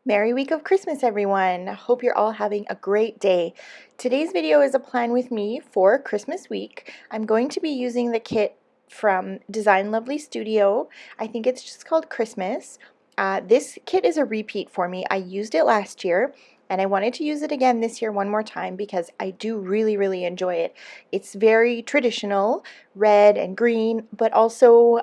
Merry week of Christmas, everyone. Hope you're all having a great day. Today's video is a plan with me for Christmas week. I'm going to be using the kit from Design Lovely Studio. I think it's just called Christmas. This kit is a repeat for me. I used it last year and I wanted to use it again this year one more time because I do really enjoy it. It's very traditional, red and green, but also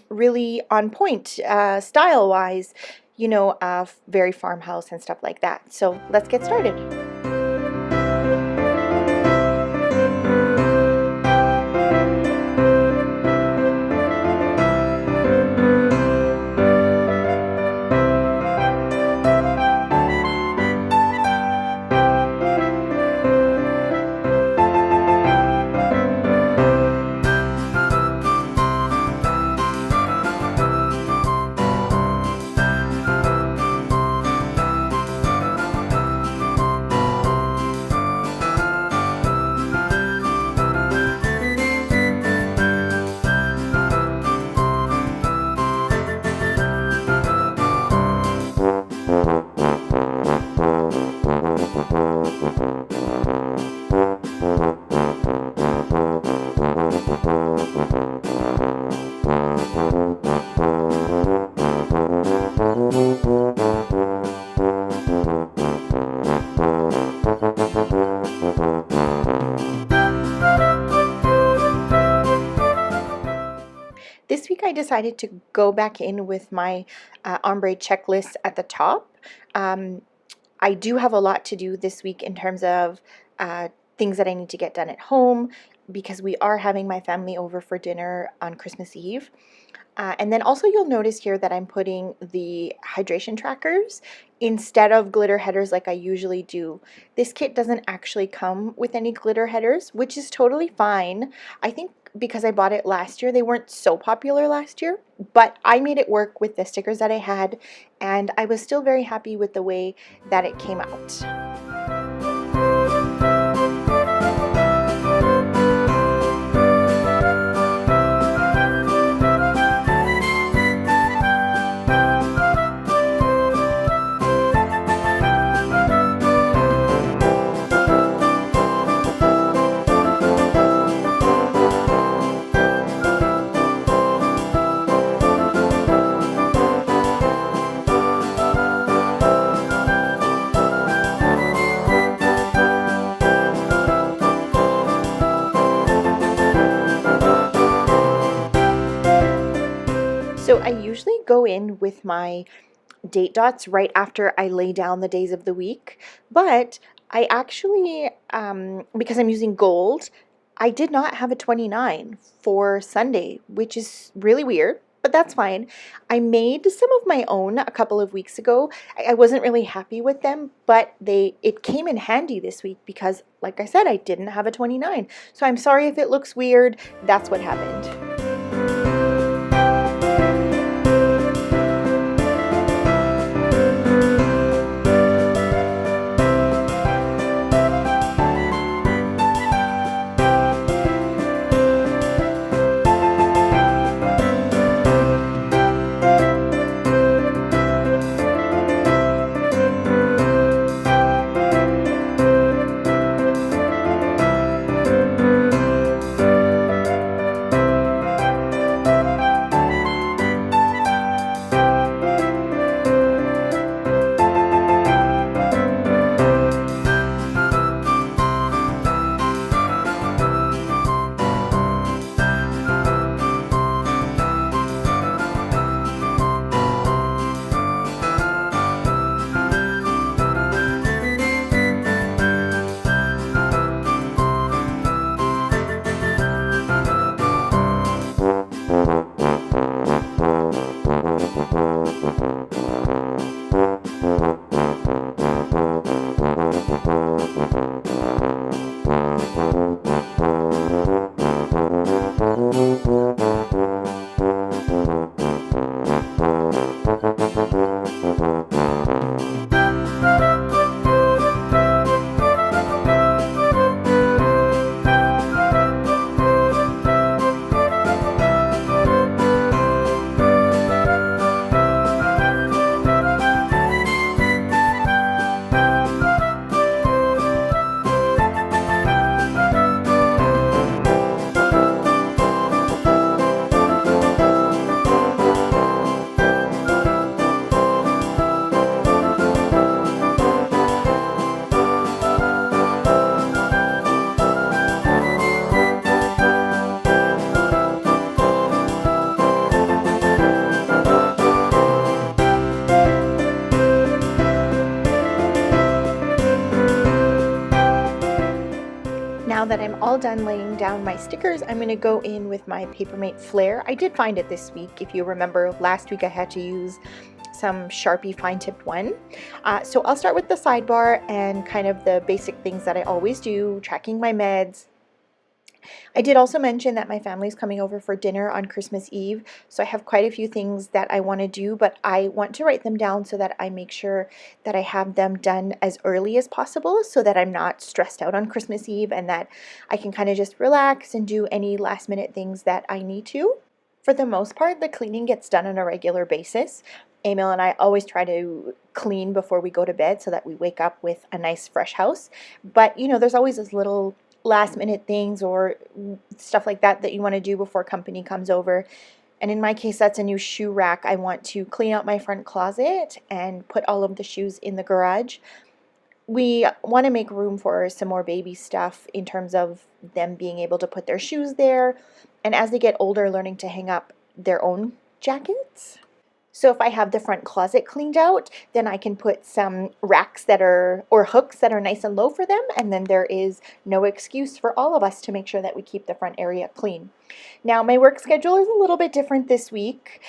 really on point style-wise, very farmhouse and stuff like that. So let's get started. This week I decided to go back in with my ombre checklist at the top. I do have a lot to do this week in terms of things that I need to get done at home because we are having my family over for dinner on Christmas Eve. And then also you'll notice here that I'm putting the hydration trackers instead of glitter headers like I usually do. This kit doesn't actually come with any glitter headers, which is totally fine. I think because I bought it last year, they weren't so popular last year, but I made it work with the stickers that I had, and I was still very happy with the way that it came out. So I usually go in with my date dots right after I lay down the days of the week, but I actually, because I'm using gold, I did not have a 29 for Sunday, which is really weird, but that's fine. I made some of my own a couple of weeks ago. I wasn't really happy with them, but it came in handy this week because, like I said, I didn't have a 29. So I'm sorry if it looks weird. That's what happened. all done laying down my stickers, I'm going to go in with my Papermate Flare. I did find it this week. If you remember, last week I had to use some Sharpie fine tipped one. So I'll start with the sidebar and kind of the basic things that I always do, tracking my meds. I did also mention that my family's coming over for dinner on Christmas Eve, so I have quite a few things that I want to do, but I want to write them down so that I make sure that I have them done as early as possible so that I'm not stressed out on Christmas Eve and that I can kind of just relax and do any last minute things that I need to. For the most part, the cleaning gets done on a regular basis. Emil and I always try to clean before we go to bed so that we wake up with a nice fresh house. But you know, there's always those little last minute things or stuff like that that you want to do before company comes over. And in my case, that's a new shoe rack. I want to clean out my front closet and put all of the shoes in the garage. We want to make room for some more baby stuff in terms of them being able to put their shoes there, and as they get older, learning to hang up their own jackets. So if I have the front closet cleaned out, then I can put some racks that are, or hooks that are nice and low for them, and then there is no excuse for all of us to make sure that we keep the front area clean. Now my work schedule is a little bit different this week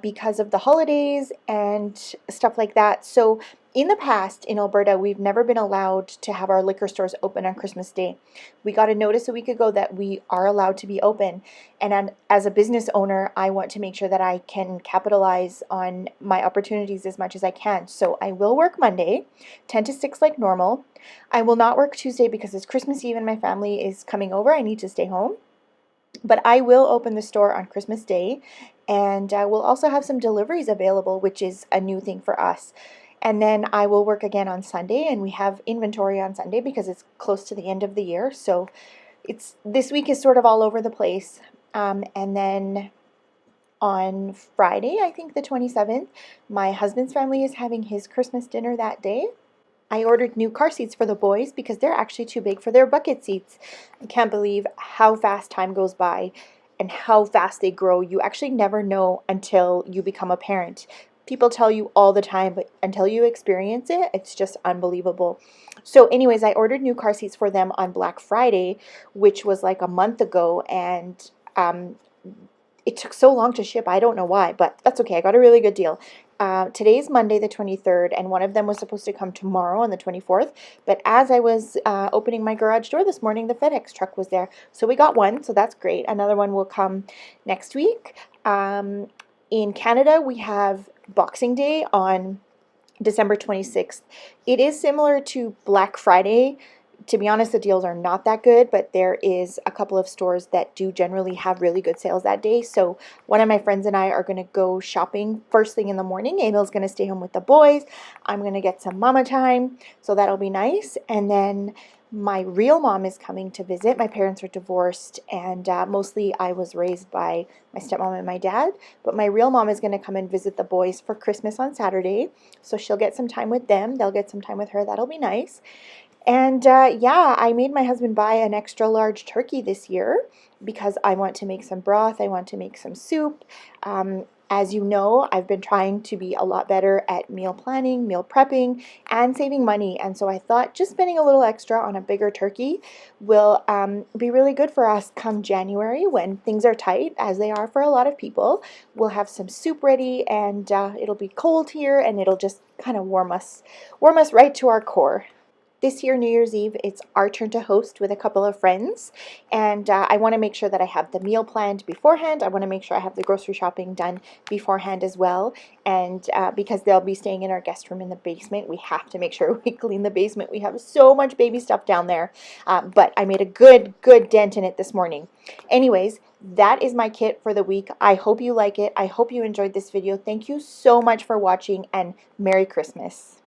because of the holidays and stuff like that. So in the past in Alberta, we've never been allowed to have our liquor stores open on Christmas Day. We got a notice a week ago that we are allowed to be open. And as a business owner, I want to make sure that I can capitalize on my opportunities as much as I can. So I will work Monday, 10 to 6 like normal. I will not work Tuesday because it's Christmas Eve and my family is coming over. I need to stay home. But I will open the store on Christmas Day, and we'll also have some deliveries available, which is a new thing for us. And then I will work again on Sunday, and we have inventory on Sunday because it's close to the end of the year. So this week is sort of all over the place. And then on Friday, I think the 27th, my husband's family is having his Christmas dinner that day. I ordered new car seats for the boys because they're actually too big for their bucket seats. I can't believe how fast time goes by and how fast they grow. You actually never know until you become a parent. People tell you all the time, but until you experience it, it's just unbelievable. So anyways, I ordered new car seats for them on Black Friday, which was like a month ago, and it took so long to ship. I don't know why, but that's okay. I got a really good deal. Today's Monday the 23rd, and one of them was supposed to come tomorrow on the 24th, but as I was opening my garage door this morning, the FedEx truck was there. So we got one, so that's great. Another one will come next week. In Canada, we have Boxing Day on December 26th. It is similar to Black Friday. To be honest, the deals are not that good, but there is a couple of stores that do generally have really good sales that day. So one of my friends and I are going to go shopping first thing in the morning. Emil's going to stay home with the boys. I'm going to get some mama time, so that'll be nice. And then my real mom is coming to visit. My parents are divorced, and mostly I was raised by my stepmom and my dad. But my real mom is going to come and visit the boys for Christmas on Saturday. So she'll get some time with them. They'll get some time with her. That'll be nice. And yeah, I made my husband buy an extra large turkey this year because I want to make some broth. I want to make some soup. As you know, I've been trying to be a lot better at meal planning, meal prepping, and saving money. And so I thought just spending a little extra on a bigger turkey will be really good for us come January when things are tight, as they are for a lot of people. We'll have some soup ready, and it'll be cold here, and it'll just kind of warm us right to our core. This year, New Year's Eve, it's our turn to host with a couple of friends, and I want to make sure that I have the meal planned beforehand. I want to make sure I have the grocery shopping done beforehand as well, and because they'll be staying in our guest room in the basement, we have to make sure we clean the basement. We have so much baby stuff down there, but I made a good dent in it this morning. Anyways, that is my kit for the week. I hope you like it. I hope you enjoyed this video. Thank you so much for watching, and Merry Christmas.